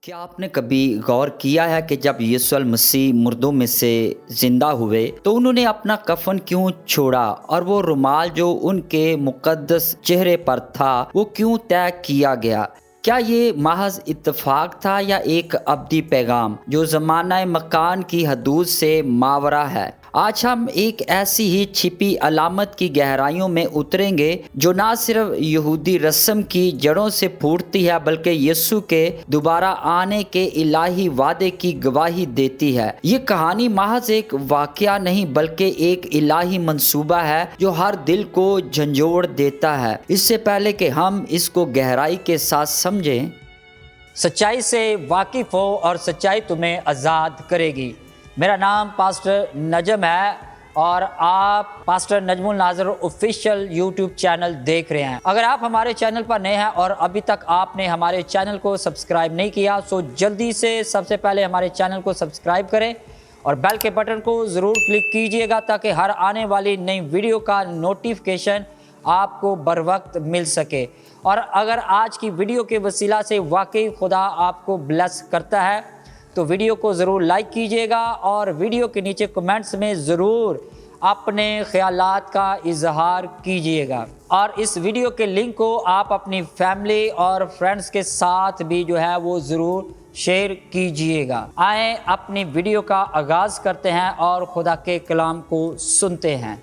क्या आपने कभी गौर किया है कि जब यीशु मसीह मुर्दों में से जिंदा हुए तो उन्होंने अपना कफन क्यों छोड़ा और वो रुमाल जो उनके मुकद्दस चेहरे पर था वो क्यों तय किया गया? क्या ये महज इत्तेफाक था या एक अब्दी पैगाम जो ज़माना मकान की हदूद से मावरा है? आज हम एक ऐसी ही छिपी अलामत की गहराइयों में उतरेंगे जो ना सिर्फ यहूदी रस्म की जड़ों से फूटती है बल्कि यीशु के दोबारा आने के इलाही वादे की गवाही देती है। ये कहानी महज एक वाकया नहीं बल्कि एक इलाही मंसूबा है जो हर दिल को झंझोड़ देता है। इससे पहले कि हम इसको गहराई के साथ समझें, सच्चाई से वाकिफ हो और सच्चाई तुम्हें आज़ाद करेगी। मेरा नाम पास्टर नजम है और आप pastor Najmul Nazar official YouTube channel देख रहे हैं। अगर आप हमारे चैनल पर नए हैं और अभी तक आपने हमारे चैनल को सब्सक्राइब नहीं किया तो जल्दी से सबसे पहले हमारे चैनल को सब्सक्राइब करें और बेल के बटन को ज़रूर क्लिक कीजिएगा ताकि हर आने वाली नई वीडियो का नोटिफिकेशन आपको बर वक्त मिल सके। और अगर आज की वीडियो के वसीला से वाकई खुदा आपको ब्लेस करता है तो वीडियो को ज़रूर लाइक कीजिएगा और वीडियो के नीचे कमेंट्स में ज़रूर अपने ख्यालात का इजहार कीजिएगा। और इस वीडियो के लिंक को आप अपनी फैमिली और फ्रेंड्स के साथ भी जो है वो ज़रूर शेयर कीजिएगा। आए अपनी वीडियो का आगाज़ करते हैं और खुदा के कलाम को सुनते हैं।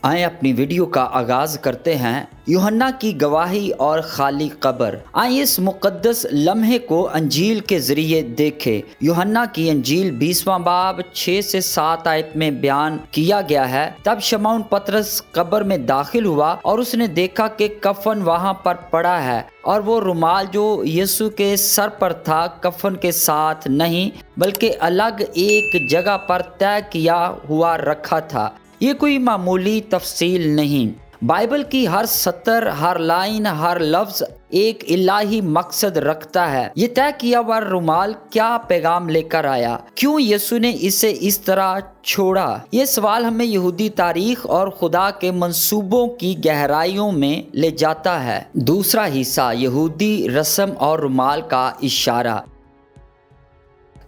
आए अपनी वीडियो का आगाज करते हैं यूहन्ना की गवाही और खाली कब्र। आइए इस मुकद्दस लम्हे को अंजील के जरिए देखें। यूहन्ना की अंजील 20वां बाब 6 से 7 आयत में बयान किया गया है। तब शमौन पतरस कब्र में दाखिल हुआ और उसने देखा कि कफन वहां पर पड़ा है और वो रुमाल जो यीशु के सर पर था कफन के साथ नहीं बल्कि अलग एक जगह पर तय किया हुआ रखा था। ये कोई मामूली तफसील नहीं, बाइबल की हर सतर, हर लाइन, हर लफ्ज एक इलाही मकसद रखता है। ये तय किया हुआ रुमाल क्या पैगाम लेकर आया? क्यों यीशु ने इसे इस तरह छोड़ा? ये सवाल हमें यहूदी तारीख और खुदा के मंसूबों की गहराइयों में ले जाता है। दूसरा हिस्सा, यहूदी रस्म और रुमाल का इशारा।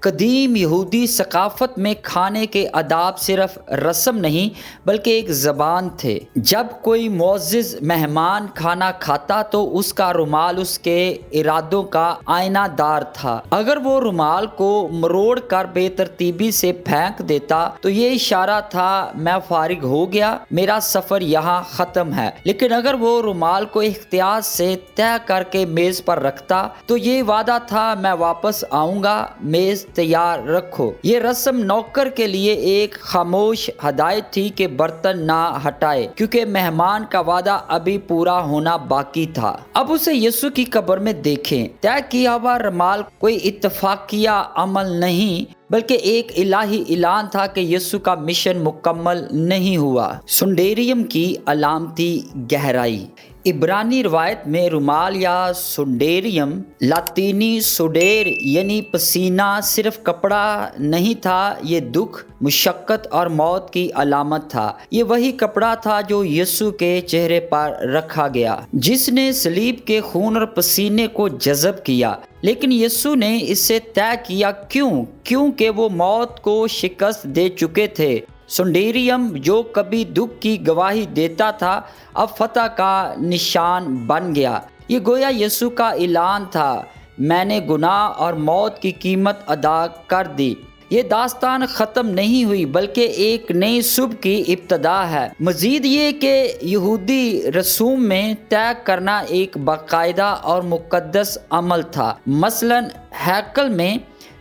कदीम यहूदी सकाफत में खाने के आदाब सिर्फ रस्म नहीं बल्कि एक ज़बान थे। जब कोई मुअज़्ज़िज़ मेहमान खाना खाता तो उसका रुमाल उसके इरादों का आईनादार था। अगर वो रुमाल को मरोड़ कर बेतरतीबी से फेंक देता तो ये इशारा था मैं फारिग हो गया, मेरा सफ़र यहाँ ख़त्म है। लेकिन अगर वो रुमाल को इख्तियार से तय करके मेज़ पर रखता तो ये वादा था मैं वापस आऊँगा, मेज़ तैयार रखो। ये रस्म नौकर के लिए एक खामोश हदायत थी कि बर्तन ना हटाए क्योंकि मेहमान का वादा अभी पूरा होना बाकी था। अब उसे यीशु की कब्र में देखें। तय किया हुआ रुमाल कोई इत्तफाकिया अमल नहीं बल्कि एक इलाही ऐलान था कि यीशु का मिशन मुकम्मल नहीं हुआ। सुंडेरियम की अलामती गहराई। इब्रानी रवायत में रुमाल या सुंडेरियम, लातीनी सुडेर यानी पसीना, सिर्फ कपड़ा नहीं था, ये दुख, मुशक्कत और मौत की अलामत था। ये वही कपड़ा था जो यीशु के चेहरे पर रखा गया जिसने सलीब के खून और पसीने को जज़ब किया। लेकिन यीशु ने इसे तय किया क्यों? क्योंकि वो मौत को शिकस्त दे चुके थे। सुंडेरियम जो कभी दुख की गवाही देता था अब फतह का निशान बन गया। ये गोया यीशु का ऐलान था, मैंने गुनाह और मौत की कीमत अदा कर दी। ये दास्तान ख़त्म नहीं हुई बल्कि एक नई सुबह की इब्तदा है। मज़ीद ये कि यहूदी रसूम में तय करना एक बाकायदा और मुक़द्दस अमल था। मसलन हैकल में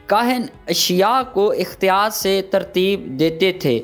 काहिन अशिया को इख्तियार से तरतीब देते थे।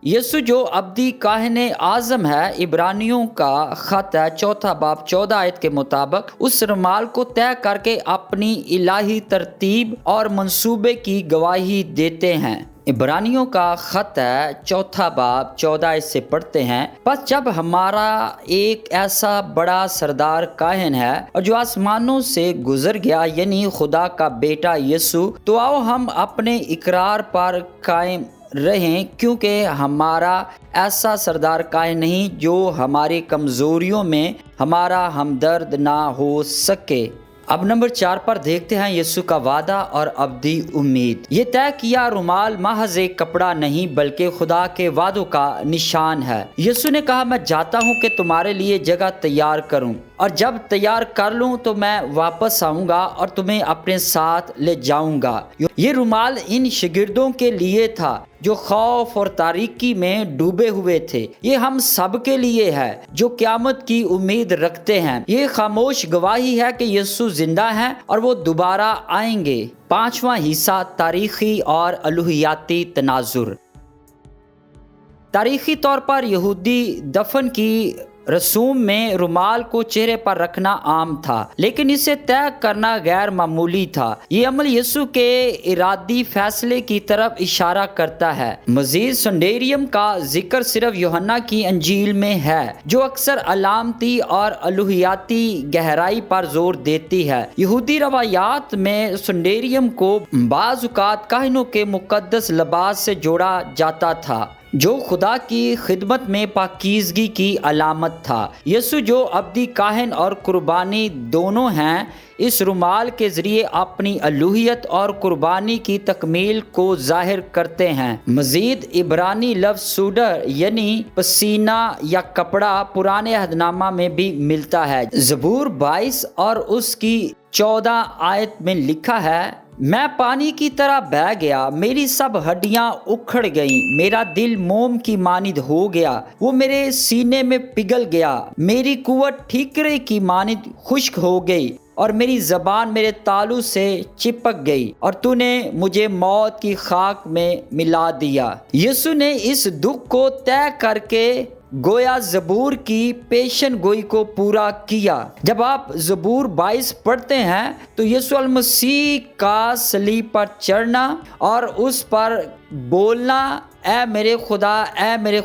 यीशु जो अब्दी काहिन आज़म है, इब्रानियों का ख़त है 4 बाब 14 आयत के मुताबिक उस रुमाल को तय करके अपनी इलाही तरतीब और मंसूबे की गवाही देते हैं। इब्रानियों का ख़त है 4 बाब 14 आयत से पढ़ते हैं, बस जब हमारा एक ऐसा बड़ा सरदार काहिन है और जो आसमानों से गुजर गया यानी खुदा का बेटा यीशु, तो आओ हम अपने इकरार पर कायम रहें क्योंकि हमारा ऐसा सरदार कायम नहीं जो हमारी कमज़ोरियों में हमारा हमदर्द ना हो सके। اب نمبر 4 پر دیکھتے ہیں یسوع کا وعدہ اور ابدی امید۔ یہ طے کیا رومال محض ایک کپڑا نہیں بلکہ خدا کے وعدوں کا نشان ہے۔ یسوع نے کہا میں جاتا ہوں کہ تمہارے لیے جگہ تیار کروں، اور جب تیار کر لوں تو میں واپس آؤں گا اور تمہیں اپنے ساتھ لے جاؤں گا۔ یہ رومال ان شاگردوں کے لیے تھا جو خوف اور تاریکی میں ڈوبے ہوئے تھے۔ یہ ہم سب کے لیے ہے جو قیامت کی امید رکھتے ہیں۔ یہ خاموش گواہی ہے کہ یسوع زندہ ہیں اور وہ دوبارہ آئیں گے۔ 5واں حصہ، تاریخی اور الوہیاتی تناظر۔ تاریخی طور پر یہودی دفن کی رسوم میں رومال کو چہرے پر رکھنا عام تھا، لیکن اسے طے کرنا غیر معمولی تھا۔ یہ عمل یسوع کے ارادی فیصلے کی طرف اشارہ کرتا ہے۔ مزید سنڈیریم کا ذکر صرف یوحنا کی انجیل میں ہے، جو اکثر علامتی اور الوہیاتی گہرائی پر زور دیتی ہے۔ یہودی روایات میں سنڈیریم کو بعض اوقات کاہنوں کے مقدس لباس سے جوڑا جاتا تھا، جو خدا کی خدمت میں پاکیزگی کی علامت تھا۔ یسوع جو ابدی کاہن اور قربانی دونوں ہیں، اس رومال کے ذریعے اپنی الوہیت اور قربانی کی تکمیل کو ظاہر کرتے ہیں۔ مزید عبرانی لفظ سوڈر یعنی پسینہ یا کپڑا پرانے عہد نامہ میں بھی ملتا ہے۔ زبور 22 اور اس کی 14 آیت میں لکھا ہے، میں پانی کی طرح بہہ گیا، میری سب ہڈیاں اکھڑ گئیں، میرا دل موم کی مانند ہو گیا، وہ میرے سینے میں پگھل گیا، میری قوت ٹھیکرے کی مانند خشک ہو گئی، اور میری زبان میرے تالو سے چپک گئی، اور تو نے مجھے موت کی خاک میں ملا دیا۔ یسوع نے اس دکھ کو طے کر کے گویا زبور کی پیشن گوئی کو پورا کیا۔ جب آپ زبور 22 پڑھتے ہیں تو یسوع المسیح کا صلیب پر چڑھنا اور اس پر بولنا، اے میرے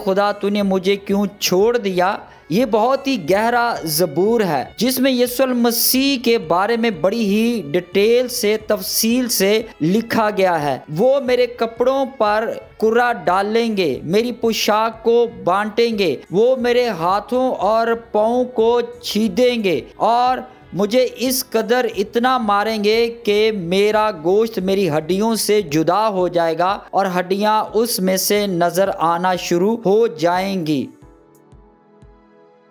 خدا تو نے مجھے کیوں چھوڑ دیا، یہ بہت ہی گہرا زبور ہے جس میں یسوع المسیح کے بارے میں بڑی ہی ڈیٹیل سے تفصیل سے لکھا گیا ہے۔ وہ میرے کپڑوں پر کرا ڈالیں گے، میری پوشاک کو بانٹیں گے، وہ میرے ہاتھوں اور پاؤں کو چھیدیں گے، اور مجھے اس قدر اتنا ماریں گے کہ میرا گوشت میری ہڈیوں سے جدا ہو جائے گا اور ہڈیاں اس میں سے نظر آنا شروع ہو جائیں گی۔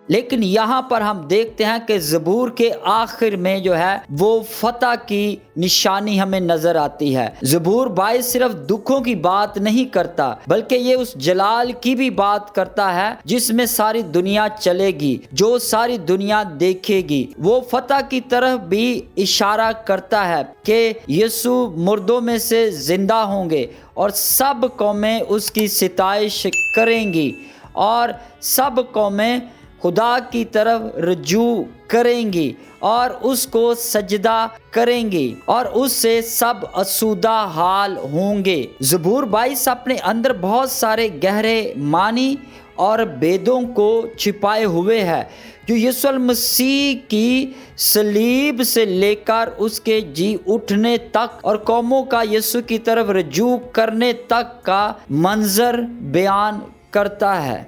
لیکن یہاں پر ہم دیکھتے ہیں کہ زبور کے آخر میں جو ہے وہ فتح کی نشانی ہمیں نظر آتی ہے۔ زبور 22 صرف دکھوں کی بات نہیں کرتا بلکہ یہ اس جلال کی بھی بات کرتا ہے جس میں ساری دنیا چلے گی، جو ساری دنیا دیکھے گی۔ وہ فتح کی طرف بھی اشارہ کرتا ہے کہ یسوع مردوں میں سے زندہ ہوں گے اور سب قومیں اس کی ستائش کریں گی، اور سب قومیں خدا کی طرف رجوع کریں گی اور اس کو سجدہ کریں گی، اور اس سے سب آسودہ حال ہوں گے۔ زبور 22 اپنے اندر بہت سارے گہرے معنی اور بیدوں کو چھپائے ہوئے ہے، جو یسوع المسیح کی صلیب سے لے کر اس کے جی اٹھنے تک اور قوموں کا یسوع کی طرف رجوع کرنے تک کا منظر بیان کرتا ہے۔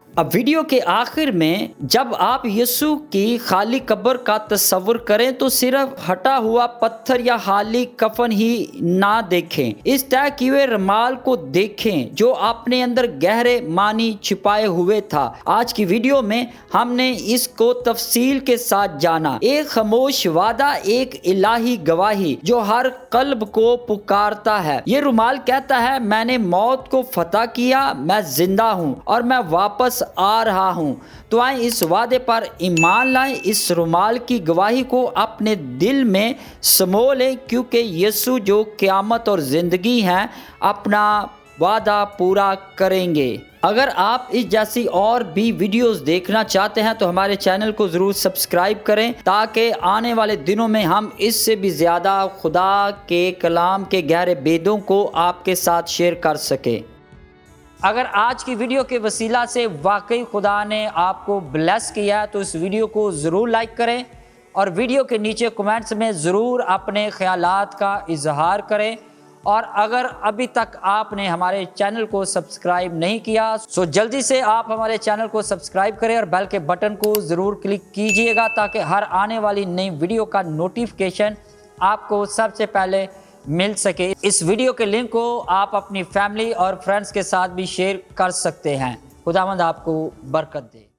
اب ویڈیو کے آخر میں جب آپ یسوع کی خالی قبر کا تصور کریں تو صرف ہٹا ہوا پتھر یا خالی کفن ہی نہ دیکھیں، اس طے کیے ہوئے رومال کو دیکھیں جو اپنے اندر گہرے معنی چھپائے ہوئے تھا۔ آج کی ویڈیو میں ہم نے اس کو تفصیل کے ساتھ جانا، ایک خاموش وعدہ، ایک الہی گواہی جو ہر قلب کو پکارتا ہے۔ یہ رومال کہتا ہے، میں نے موت کو فتح کیا، میں زندہ ہوں اور میں واپس آ رہا ہوں۔ تو آئیں اس وعدے پر ایمان لائیں، اس رومال کی گواہی کو اپنے دل میں سمو لیں، کیونکہ یسوع جو قیامت اور زندگی ہیں اپنا وعدہ پورا کریں گے۔ اگر آپ اس جیسی اور بھی ویڈیوز دیکھنا چاہتے ہیں تو ہمارے چینل کو ضرور سبسکرائب کریں تاکہ آنے والے دنوں میں ہم اس سے بھی زیادہ خدا کے کلام کے گہرے بیدوں کو آپ کے ساتھ شیئر کر سکیں۔ اگر آج کی ویڈیو کے وسیلہ سے واقعی خدا نے آپ کو بلیس کیا ہے تو اس ویڈیو کو ضرور لائک کریں، اور ویڈیو کے نیچے کمنٹس میں ضرور اپنے خیالات کا اظہار کریں، اور اگر ابھی تک آپ نے ہمارے چینل کو سبسکرائب نہیں کیا سو جلدی سے آپ ہمارے چینل کو سبسکرائب کریں اور بیل کے بٹن کو ضرور کلک کیجئے گا تاکہ ہر آنے والی نئی ویڈیو کا نوٹیفیکیشن آپ کو سب سے پہلے مل سکے۔ اس ویڈیو کے لنک کو آپ اپنی فیملی اور فرینڈز کے ساتھ بھی شیئر کر سکتے ہیں۔ خداوند آپ کو برکت دے۔